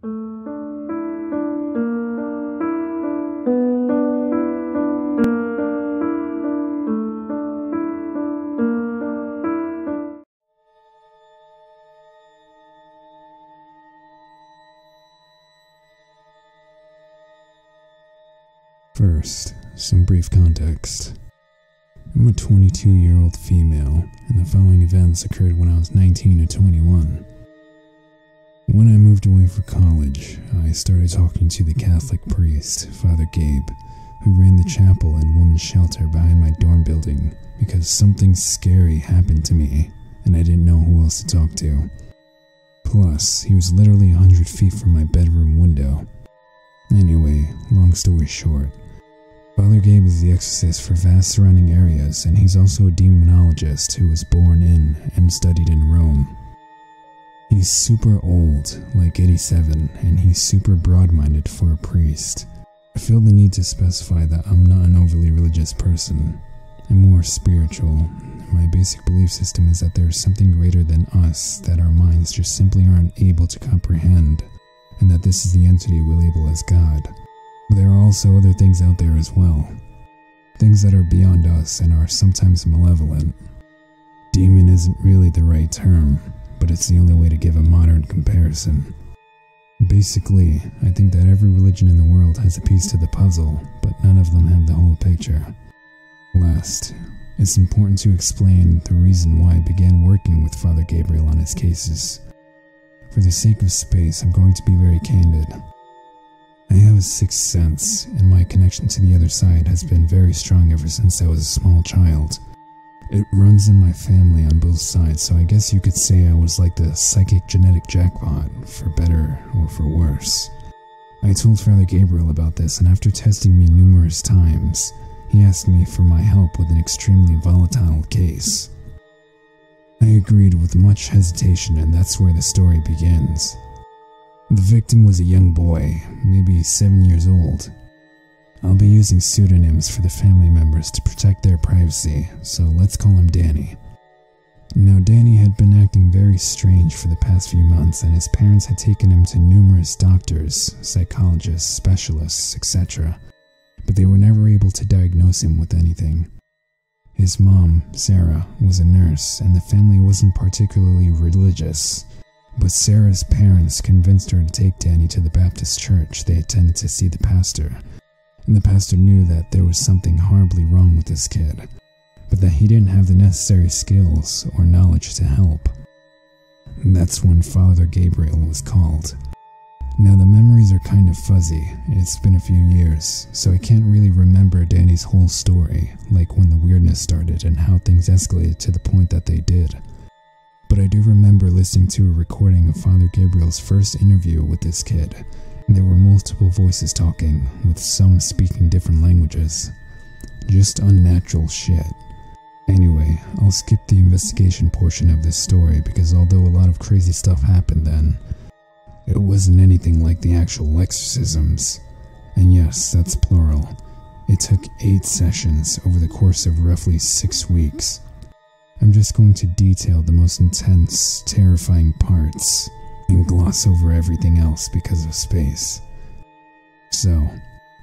First, some brief context. I'm a 22-year-old female, and the following events occurred when I was 19 to 21. When I moved away for college, I started talking to the Catholic priest, Father Gabe, who ran the chapel and women's shelter behind my dorm building because something scary happened to me, and I didn't know who else to talk to. Plus, he was literally 100 feet from my bedroom window. Anyway, long story short, Father Gabe is the exorcist for vast surrounding areas, and he's also a demonologist who was born in and studied in Rome. He's super old, like 87, and he's super broad-minded for a priest. I feel the need to specify that I'm not an overly religious person. I'm more spiritual. My basic belief system is that there's something greater than us that our minds just simply aren't able to comprehend, and that this is the entity we label as God. There are also other things out there as well. Things that are beyond us and are sometimes malevolent. Demon isn't really the right term, but it's the only way to give a modern comparison. Basically, I think that every religion in the world has a piece to the puzzle, but none of them have the whole picture. Last, it's important to explain the reason why I began working with Father Gabriel on his cases. For the sake of space, I'm going to be very candid. I have a sixth sense, and my connection to the other side has been very strong ever since I was a small child. It runs in my family on both sides, so I guess you could say I was like the psychic genetic jackpot, for better or for worse. I told Father Gabriel about this, and after testing me numerous times, he asked me for my help with an extremely volatile case. I agreed with much hesitation, and that's where the story begins. The victim was a young boy, maybe 7 years old. I'll be using pseudonyms for the family members to protect their privacy, so let's call him Danny. Now, Danny had been acting very strange for the past few months, and his parents had taken him to numerous doctors, psychologists, specialists, etc., but they were never able to diagnose him with anything. His mom, Sarah, was a nurse, and the family wasn't particularly religious. But Sarah's parents convinced her to take Danny to the Baptist church they attended to see the pastor, and the pastor knew that there was something horribly wrong with this kid, but that he didn't have the necessary skills or knowledge to help. And that's when Father Gabriel was called. Now the memories are kind of fuzzy, it's been a few years, so I can't really remember Danny's whole story, like when the weirdness started and how things escalated to the point that they did. But I do remember listening to a recording of Father Gabriel's first interview with this kid, and there were multiple voices talking, with some speaking different languages. Just unnatural shit. Anyway, I'll skip the investigation portion of this story because although a lot of crazy stuff happened then, it wasn't anything like the actual exorcisms. And yes, that's plural. It took 8 sessions over the course of roughly 6 weeks. I'm just going to detail the most intense, terrifying parts, and gloss over everything else because of space. So,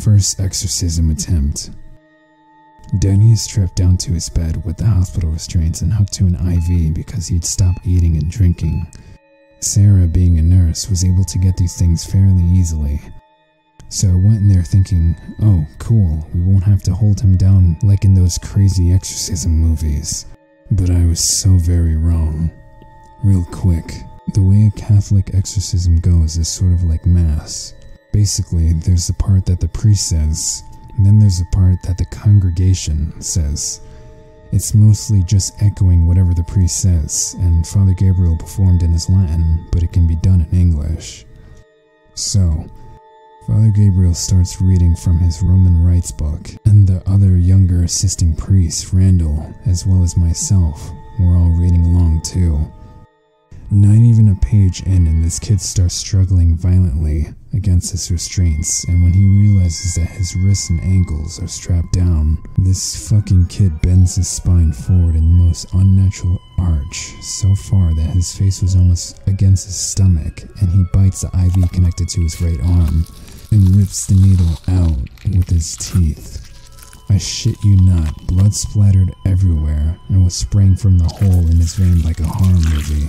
first exorcism attempt. Danny is strapped down to his bed with the hospital restraints and hooked to an IV because he'd stopped eating and drinking. Sarah, being a nurse, was able to get these things fairly easily. So I went in there thinking, oh, cool, we won't have to hold him down like in those crazy exorcism movies. But I was so very wrong. Real quick, the way a Catholic exorcism goes is sort of like Mass. Basically, there's the part that the priest says, and then there's the part that the congregation says. It's mostly just echoing whatever the priest says, and Father Gabriel performed in his Latin, but it can be done in English. So, Father Gabriel starts reading from his Roman rites book, and the other younger assisting priest, Randall, as well as myself, were all reading along too. Not even a page in, and this kid starts struggling violently against his restraints, and when he realizes that his wrists and ankles are strapped down, this fucking kid bends his spine forward in the most unnatural arch, so far that his face was almost against his stomach, and he bites the IV connected to his right arm and rips the needle out with his teeth. I shit you not, blood splattered everywhere and was spraying from the hole in his vein like a horror movie.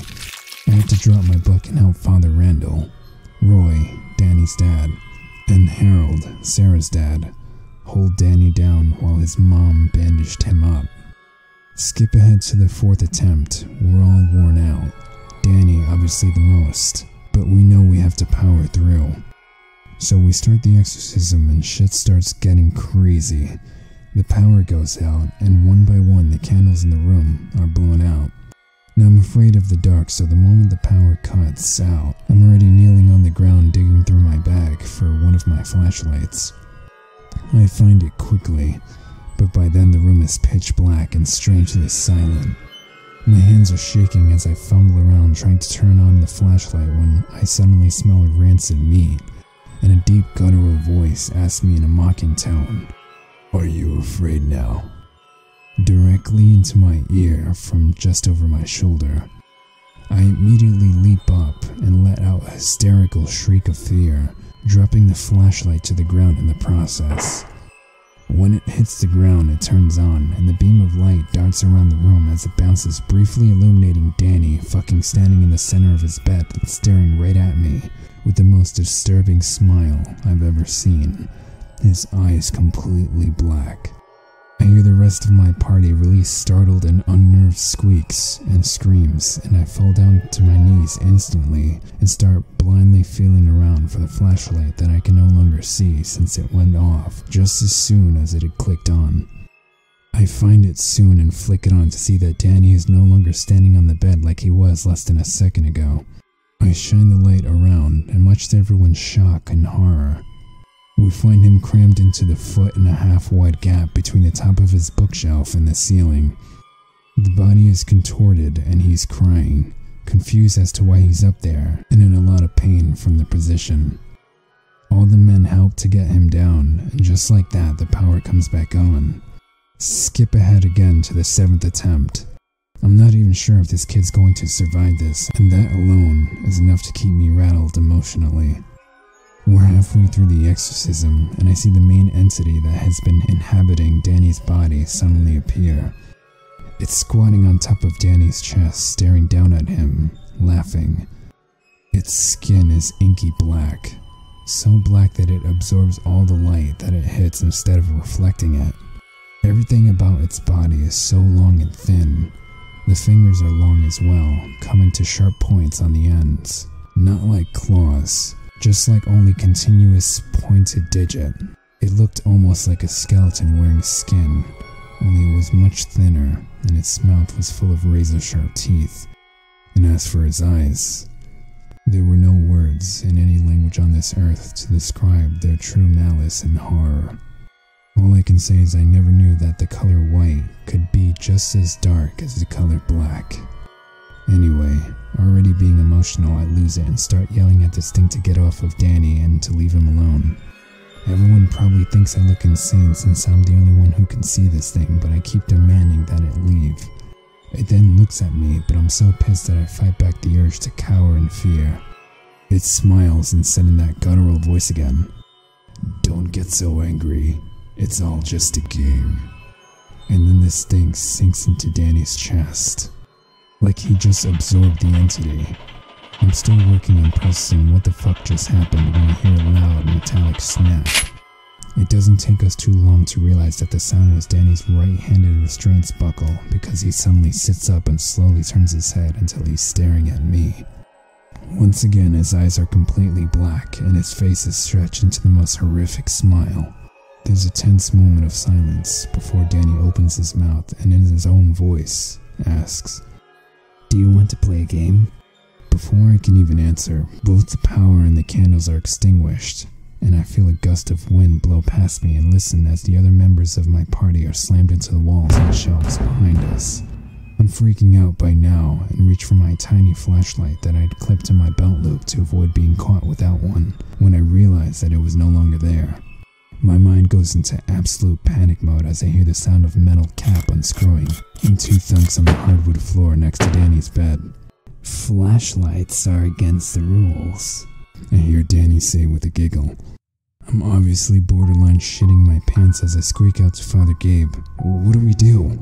I had to drop my book and help Father Randall, Roy, Danny's dad, and Harold, Sarah's dad, hold Danny down while his mom bandaged him up. Skip ahead to the fourth attempt. We're all worn out. Danny obviously the most, but we know we have to power through. So we start the exorcism and shit starts getting crazy. The power goes out, and one by one the candles in the room are blown out. Now I'm afraid of the dark, so the moment the power cuts out, I'm already kneeling on the ground digging through my bag for one of my flashlights. I find it quickly, but by then the room is pitch black and strangely silent. My hands are shaking as I fumble around trying to turn on the flashlight when I suddenly smell a rancid meat, and a deep guttural voice asks me in a mocking tone, "Are you afraid now?" Directly into my ear from just over my shoulder. I immediately leap up and let out a hysterical shriek of fear, dropping the flashlight to the ground in the process. When it hits the ground, it turns on, and the beam of light darts around the room as it bounces, briefly illuminating Danny fucking standing in the center of his bed, staring right at me with the most disturbing smile I've ever seen, his eyes completely black. I hear the rest of my party release startled and unnerved squeaks and screams, and I fall down to my knees instantly and start blindly feeling around for the flashlight that I can no longer see since it went off just as soon as it had clicked on. I find it soon and flick it on to see that Danny is no longer standing on the bed like he was less than a second ago. I shine the light around, and much to everyone's shock and horror, we find him crammed into the 1.5 foot wide gap between the top of his bookshelf and the ceiling. The body is contorted and he's crying, confused as to why he's up there and in a lot of pain from the position. All the men help to get him down, and just like that the power comes back on. Skip ahead again to the 7th attempt. I'm not even sure if this kid's going to survive this, and that alone is enough to keep me rattled emotionally. We're halfway through the exorcism, and I see the main entity that has been inhabiting Danny's body suddenly appear. It's squatting on top of Danny's chest, staring down at him, laughing. Its skin is inky black, so black that it absorbs all the light that it hits instead of reflecting it. Everything about its body is so long and thin. The fingers are long as well, coming to sharp points on the ends, not like claws. Just like only continuous pointed digit. It looked almost like a skeleton wearing skin, only it was much thinner, and its mouth was full of razor-sharp teeth. And as for his eyes, there were no words in any language on this earth to describe their true malice and horror. All I can say is I never knew that the color white could be just as dark as the color black. Anyway, already being emotional, I lose it and start yelling at this thing to get off of Danny and to leave him alone. Everyone probably thinks I look insane since I'm the only one who can see this thing, but I keep demanding that it leave. It then looks at me, but I'm so pissed that I fight back the urge to cower in fear. It smiles and said in that guttural voice again, "Don't get so angry, it's all just a game." And then this thing sinks into Danny's chest. Like he just absorbed the entity. I'm still working on processing what the fuck just happened when I hear a loud metallic snap. It doesn't take us too long to realize that the sound was Danny's right-handed restraints buckle, because he suddenly sits up and slowly turns his head until he's staring at me. Once again his eyes are completely black and his face is stretched into the most horrific smile. There's a tense moment of silence before Danny opens his mouth and in his own voice asks, "Do you want to play a game?" Before I can even answer, both the power and the candles are extinguished, and I feel a gust of wind blow past me and listen as the other members of my party are slammed into the walls and shelves behind us. I'm freaking out by now and reach for my tiny flashlight that I'd clipped to my belt loop to avoid being caught without one when I realized that it was no longer there. My mind goes into absolute panic mode as I hear the sound of metal cap unscrewing and two thunks on the hardwood floor next to Danny's bed. "Flashlights are against the rules," I hear Danny say with a giggle. I'm obviously borderline shitting my pants as I squeak out to Father Gabe, "What do we do?"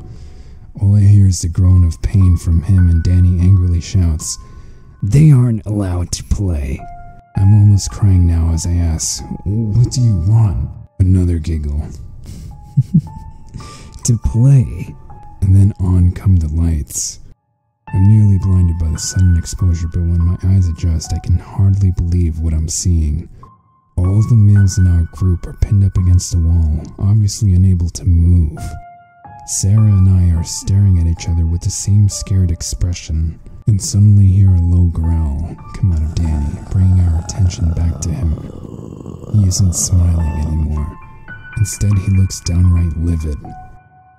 All I hear is the groan of pain from him, and Danny angrily shouts, "They aren't allowed to play." I'm almost crying now as I ask, "What do you want?" Another giggle. "To play." And then on come the lights. I'm nearly blinded by the sudden exposure, but when my eyes adjust, I can hardly believe what I'm seeing. All the males in our group are pinned up against the wall, obviously unable to move. Sarah and I are staring at each other with the same scared expression, and suddenly hear a low growl come out of Danny, bringing our attention back to him. He isn't smiling anymore. Instead, he looks downright livid.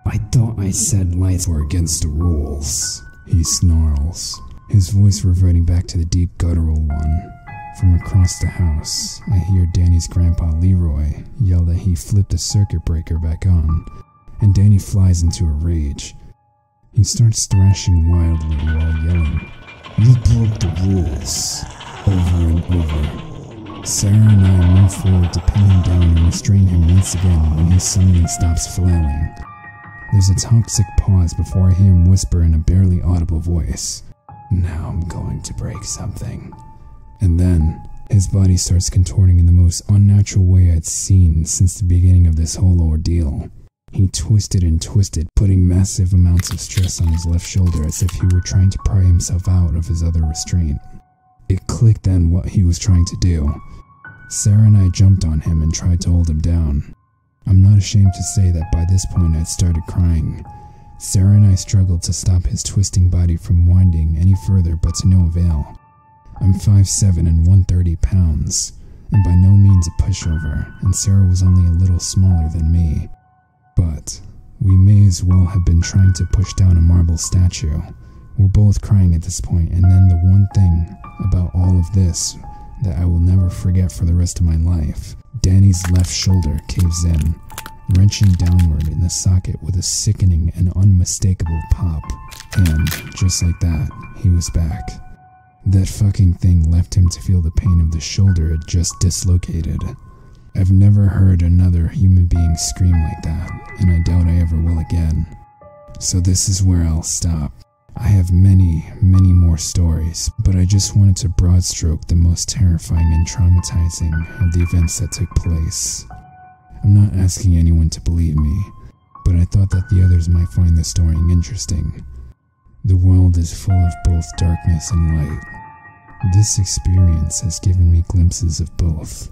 "I thought I said lights were against the rules," he snarls, his voice reverting back to the deep guttural one. From across the house, I hear Danny's grandpa Leroy yell that he flipped the circuit breaker back on, and Danny flies into a rage. He starts thrashing wildly while yelling, "You broke the rules," over and over. Sarah and I move forward to pin him down and restrain him once again when he suddenly stops flailing. There's a toxic pause before I hear him whisper in a barely audible voice, "Now I'm going to break something." And then, his body starts contorting in the most unnatural way I'd seen since the beginning of this whole ordeal. He twisted and twisted, putting massive amounts of stress on his left shoulder as if he were trying to pry himself out of his other restraint. It clicked then what he was trying to do. Sarah and I jumped on him and tried to hold him down. I'm not ashamed to say that by this point I'd started crying. Sarah and I struggled to stop his twisting body from winding any further, but to no avail. I'm 5'7" and 130 pounds, and by no means a pushover, and Sarah was only a little smaller than me. But we may as well have been trying to push down a marble statue. We're both crying at this point, and then the one thing about all of this that I will never forget for the rest of my life, Danny's left shoulder caves in, wrenching downward in the socket with a sickening and unmistakable pop. And just like that, he was back. That fucking thing left him to feel the pain of the shoulder it just dislocated. I've never heard another human being scream like that, and I doubt I ever will again. So this is where I'll stop. I have many more stories, but I just wanted to broad stroke the most terrifying and traumatizing of the events that took place. I'm not asking anyone to believe me, but I thought that the others might find the story interesting. The world is full of both darkness and light. This experience has given me glimpses of both.